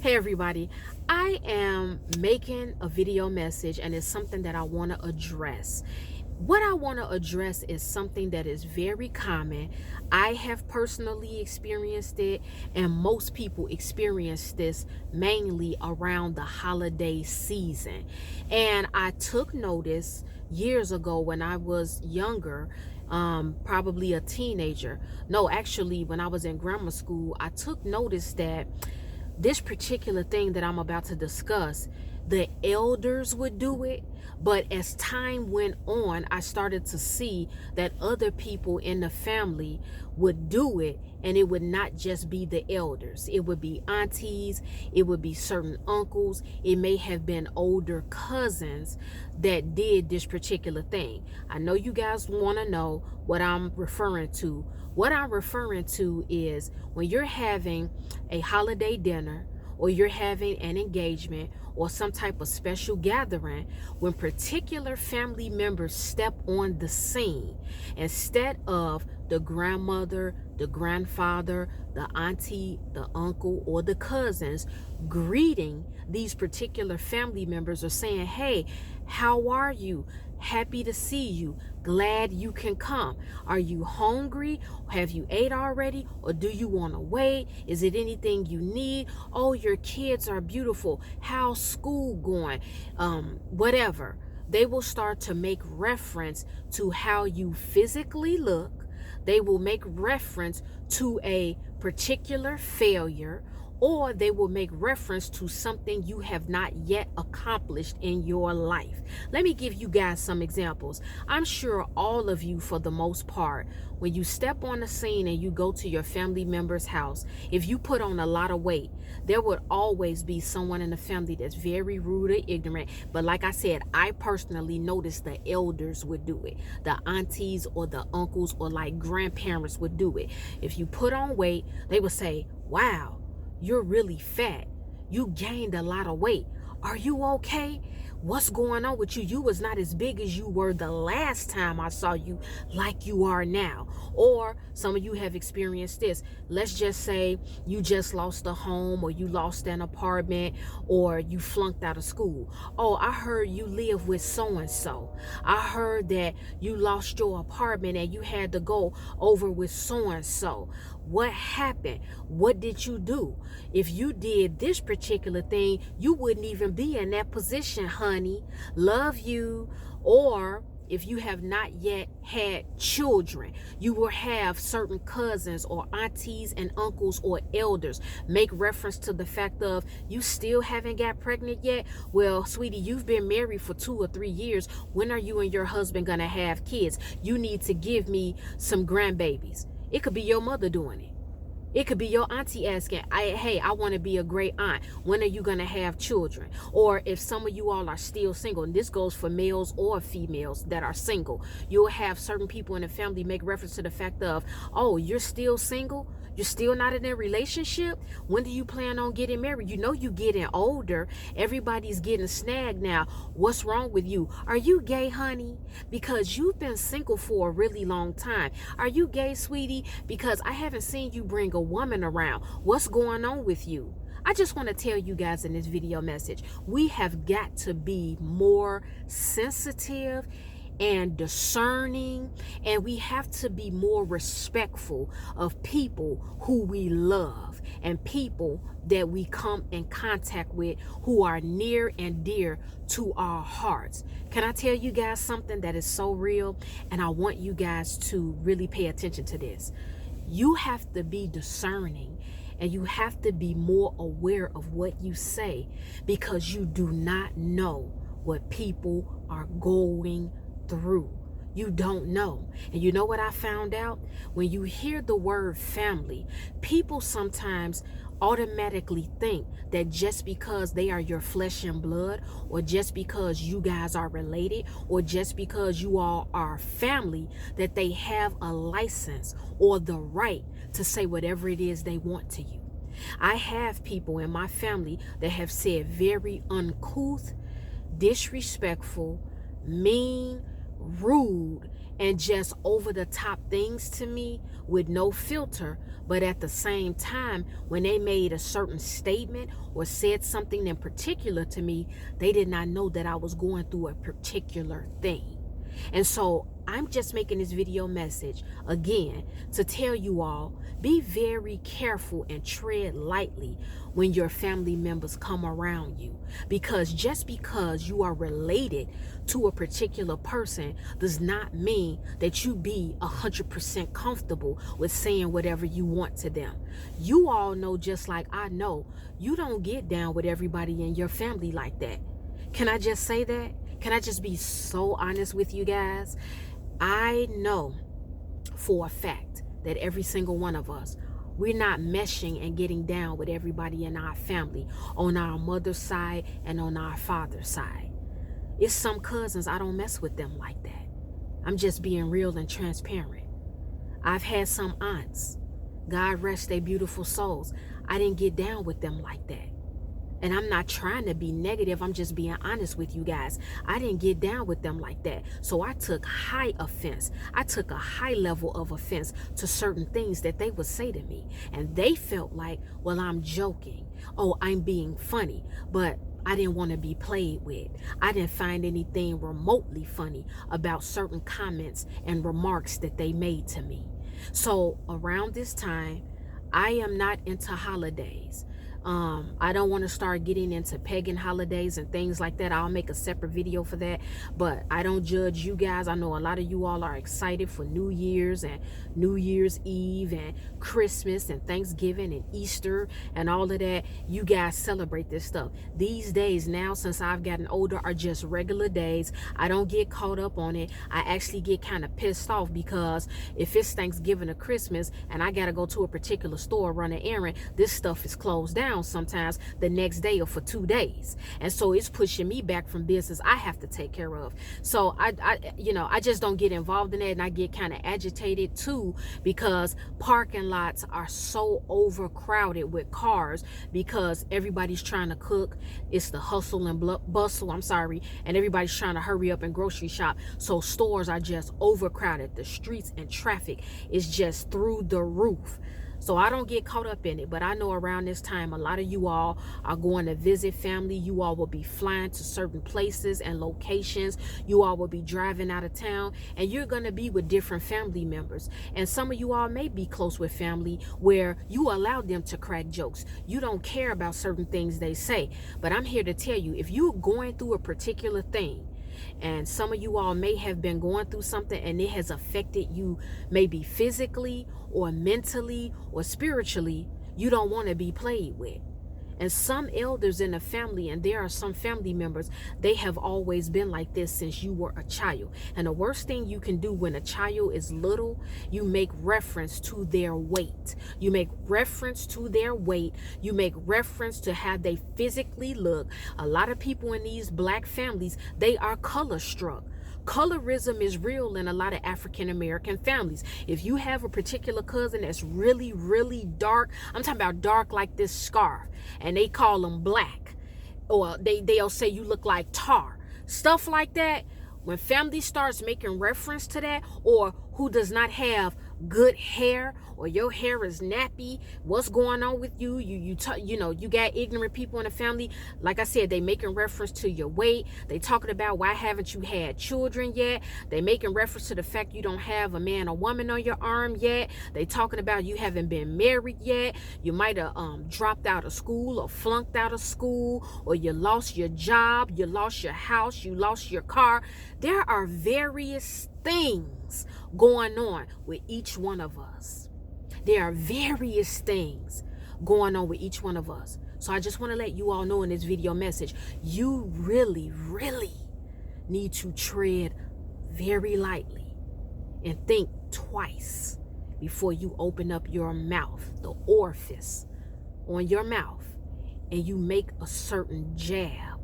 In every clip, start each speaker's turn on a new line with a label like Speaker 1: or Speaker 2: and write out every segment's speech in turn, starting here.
Speaker 1: Hey everybody, I am making a video message and it's something that I want to address. What I want to address is something that is very common. I have personally experienced it, and most people experience this mainly around the holiday season. And I took notice years ago when I was younger, probably a teenager. No, actually, when I was in grammar school, I took notice that this particular thing that I'm about to discuss, the elders would do it. But as time went on, I started to see that other people in the family would do it. And it would not just be the elders, it would be aunties, it would be certain uncles, it may have been older cousins that did this particular thing. I know you guys want to know what I'm referring to. What I'm referring to is when you're having a holiday dinner, or you're having an engagement or some type of special gathering, when particular family members step on the scene, instead of the grandmother, the grandfather, the auntie, the uncle, or the cousins greeting these particular family members or saying, hey, how are you? Happy to see you. Glad you can come. Are you hungry? Have you ate already? Or do you want to wait? Is it anything you need? Oh, your kids are beautiful. How's school going? Whatever. They will start to make reference to how you physically look. They will make reference to a particular failure, or they will make reference to something you have not yet accomplished in your life. Let me give you guys some examples. I'm sure all of you, for the most part, when you step on the scene and you go to your family member's house, if you put on a lot of weight, there would always be someone in the family that's very rude or ignorant. But like I said, I personally noticed the elders would do it. The aunties or the uncles or like grandparents would do it. If you put on weight, they would say, wow, you're really fat. You gained a lot of weight. Are you okay? What's going on with you? You was not as big as you were the last time I saw you like you are now. Or some of you have experienced this. Let's just say you just lost a home, or you lost an apartment, or you flunked out of school. Oh, I heard you live with so-and-so. I heard that you lost your apartment and you had to go over with so-and-so. What happened? What did you do? If you did this particular thing, you wouldn't even be in that position, honey. Love you. Or if you have not yet had children, you will have certain cousins or aunties and uncles or elders make reference to the fact of, you still haven't got pregnant yet? Well, sweetie, you've been married for 2 or 3 years. When are you and your husband gonna have kids? You need to give me some grandbabies. It could be your mother doing it. It could be your auntie asking, hey, I want to be a great aunt. When are you going to have children? Or if some of you all are still single, and this goes for males or females that are single, you'll have certain people in the family make reference to the fact of, oh, you're still single? You're still not in a relationship? When do you plan on getting married? You know you getting older. Everybody's getting snagged now. What's wrong with you? Are you gay, honey? Because you've been single for a really long time. Are you gay, sweetie? Because I haven't seen you bring a woman around. What's going on with you? I just want to tell you guys in this video message, we have got to be more sensitive and discerning, and we have to be more respectful of people who we love and people that we come in contact with who are near and dear to our hearts. Can I tell you guys something that is so real? And I want you guys to really pay attention to this. You have to be discerning, and you have to be more aware of what you say, because you do not know what people are going through. You don't know. And you know what I found out? When you hear the word family, people sometimes automatically think that just because they are your flesh and blood, or just because you guys are related, or just because you all are family, that they have a license or the right to say whatever it is they want to you. I have people in my family that have said very uncouth, disrespectful, mean, rude and just over the top things to me with no filter. But at the same time, when they made a certain statement or said something in particular to me, they did not know that I was going through a particular thing. And so I'm just making this video message again to tell you all, be very careful and tread lightly when your family members come around you, because just because you are related to a particular person does not mean that you be 100% comfortable with saying whatever you want to them. You all know, just like I know, you don't get down with everybody in your family like that. Can I just say that? Can I just be so honest with you guys? I know for a fact that every single one of us, we're not meshing and getting down with everybody in our family, on our mother's side and on our father's side. It's some cousins, I don't mess with them like that. I'm just being real and transparent. I've had some aunts, God rest their beautiful souls, I didn't get down with them like that. And I'm not trying to be negative, I'm just being honest with you guys. I didn't get down with them like that. So I took high offense. I took a high level of offense to certain things that they would say to me. And they felt like, well, I'm joking. Oh, I'm being funny. But I didn't want to be played with. I didn't find anything remotely funny about certain comments and remarks that they made to me. So around this time, I am not into holidays. I don't want to start getting into pagan holidays and things like that. I'll make a separate video for that, but I don't judge you guys. I know a lot of you all are excited for New Year's and New Year's Eve and Christmas and Thanksgiving and Easter and all of that. You guys celebrate this stuff. These days now, since I've gotten older, are just regular days. I don't get caught up on it. I actually get kind of pissed off because if it's Thanksgiving or Christmas and I got to go to a particular store, run an errand, this stuff is closed down sometimes the next day or for 2 days, and so it's pushing me back from business I have to take care of. So I just don't get involved in that, and I get kind of agitated too because parking lots are so overcrowded with cars because everybody's trying to cook. It's the hustle and bustle, and everybody's trying to hurry up and grocery shop, so stores are just overcrowded. The streets and traffic is just through the roof. So I don't get caught up in it, but I know around this time, a lot of you all are going to visit family. You all will be flying to certain places and locations. You all will be driving out of town, and you're going to be with different family members. And some of you all may be close with family where you allow them to crack jokes. You don't care about certain things they say. But I'm here to tell you, if you're going through a particular thing, and some of you all may have been going through something and it has affected you maybe physically or mentally or spiritually, you don't want to be played with. And some elders in the family, and there are some family members, they have always been like this since you were a child. And the worst thing you can do when a child is little, you make reference to their weight. You make reference to their weight. You make reference to how they physically look. A lot of people in these black families, they are color struck. Colorism is real in a lot of African American families. If you have a particular cousin that's really, really dark, I'm talking about dark like this scarf, and they call them black, or they'll say you look like tar, stuff like that. When family starts making reference to that, or who does not have good hair, or your hair is nappy, what's going on with you? You got ignorant people in the family. Like I said, they making reference to your weight. They talking about why haven't you had children yet? They making reference to the fact you don't have a man or woman on your arm yet. They talking about you haven't been married yet. You might have dropped out of school or flunked out of school, or you lost your job, you lost your house, you lost your car. There are various things going on with each one of us. There are various things going on with each one of us. So I just want to let you all know in this video message, you really, really need to tread very lightly and think twice before you open up your mouth, the orifice on your mouth, and you make a certain jab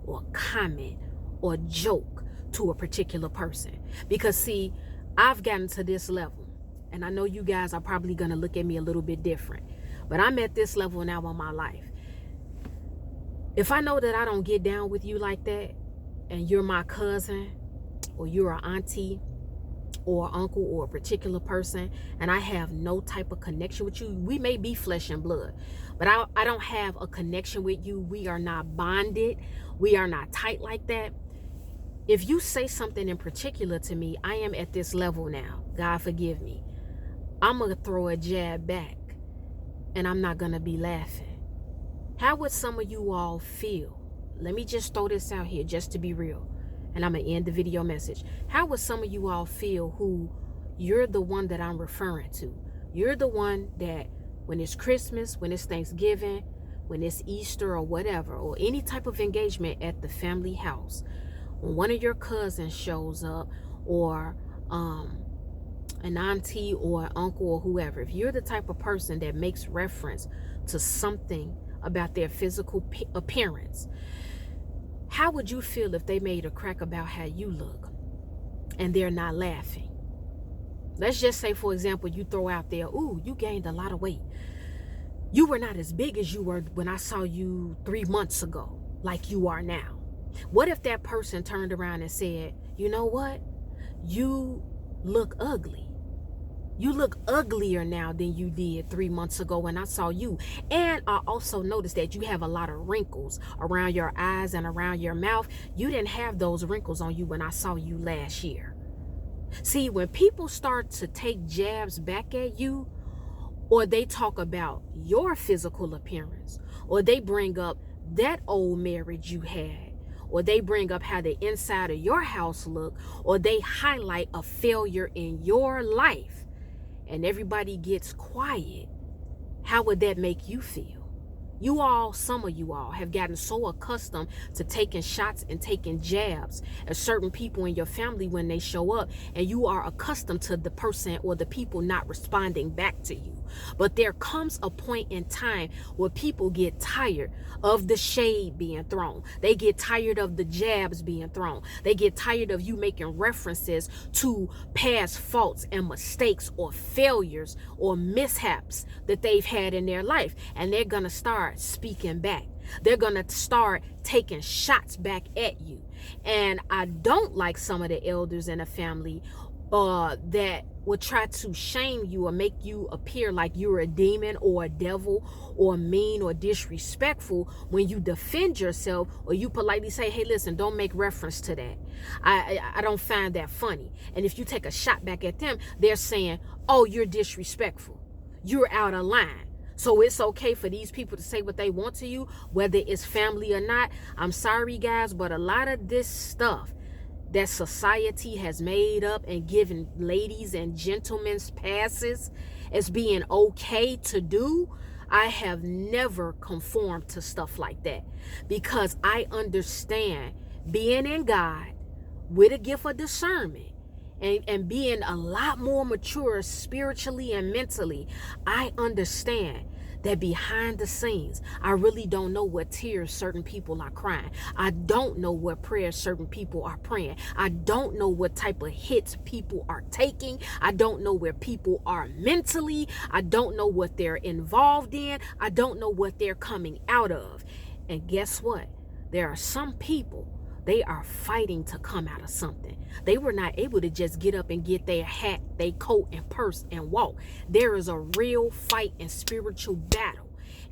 Speaker 1: or comment or joke to a particular person. Because see, I've gotten to this level, and I know you guys are probably going to look at me a little bit different, but I'm at this level now in my life. If I know that I don't get down with you like that, and you're my cousin, or you're an auntie or uncle or a particular person, and I have no type of connection with you. We may be flesh and blood, but I don't have a connection with you. We are not bonded. We are not tight like that. If you say something in particular to me, I am at this level now. God forgive me. I'm going to throw a jab back, and I'm not going to be laughing. How would some of you all feel? Let me just throw this out here just to be real. And I'm going to end the video message. How would some of you all feel who you're the one that I'm referring to? You're the one that when it's Christmas, when it's Thanksgiving, when it's Easter or whatever, or any type of engagement at the family house, when one of your cousins shows up, or an auntie or an uncle or whoever, if you're the type of person that makes reference to something about their physical appearance, how would you feel if they made a crack about how you look and they're not laughing? Let's just say, for example, you throw out there, ooh, you gained a lot of weight. You were not as big as you were when I saw you 3 months ago, like you are now. What if that person turned around and said, you know what? You look ugly. You look uglier now than you did 3 months ago when I saw you. And I also noticed that you have a lot of wrinkles around your eyes and around your mouth. You didn't have those wrinkles on you when I saw you last year. See, when people start to take jabs back at you, or they talk about your physical appearance, or they bring up that old marriage you had, or they bring up how the inside of your house look, or they highlight a failure in your life, and everybody gets quiet, how would that make you feel? You all, some of you all, have gotten so accustomed to taking shots and taking jabs at certain people in your family when they show up, and you are accustomed to the person or the people not responding back to you. But there comes a point in time where people get tired of the shade being thrown. They get tired of the jabs being thrown. They get tired of you making references to past faults and mistakes or failures or mishaps that they've had in their life. And they're going to start speaking back. They're going to start taking shots back at you. And I don't like some of the elders in a family that would try to shame you or make you appear like you're a demon or a devil or mean or disrespectful when you defend yourself, or you politely say, hey, listen, don't make reference to that. I don't find that funny. And if you take a shot back at them, they're saying, oh, you're disrespectful. You're out of line. So it's okay for these people to say what they want to you, whether it's family or not. I'm sorry, guys, but a lot of this stuff that society has made up and given ladies and gentlemen's passes as being okay to do, I have never conformed to stuff like that, because I understand being in God with a gift of discernment and being a lot more mature spiritually and mentally. I understand that behind the scenes, I really don't know what tears certain people are crying. I don't know what prayers certain people are praying. I don't know what type of hits people are taking. I don't know where people are mentally. I don't know what they're involved in. I don't know what they're coming out of. And guess what? There are some people, they are fighting to come out of something. They were not able to just get up and get their hat, their coat, and purse and walk. There is a real fight and spiritual battle,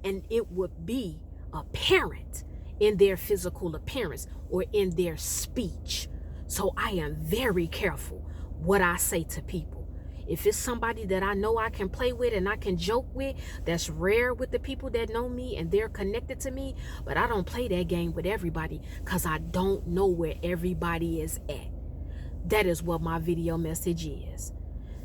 Speaker 1: and it would be apparent in their physical appearance or in their speech. So I am very careful what I say to people. If it's somebody that I know I can play with and I can joke with, that's rare with the people that know me and they're connected to me. But I don't play that game with everybody, because I don't know where everybody is at. That is what my video message is.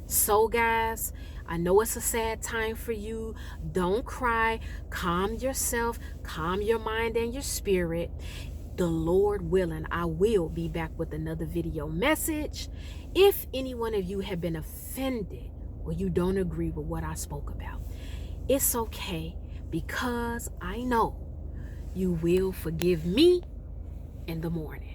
Speaker 1: So guys, I know it's a sad time for you. Don't cry. Calm yourself. Calm your mind and your spirit. The Lord willing, I will be back with another video message. If any one of you have been offended or you don't agree with what I spoke about, it's okay, because I know you will forgive me in the morning.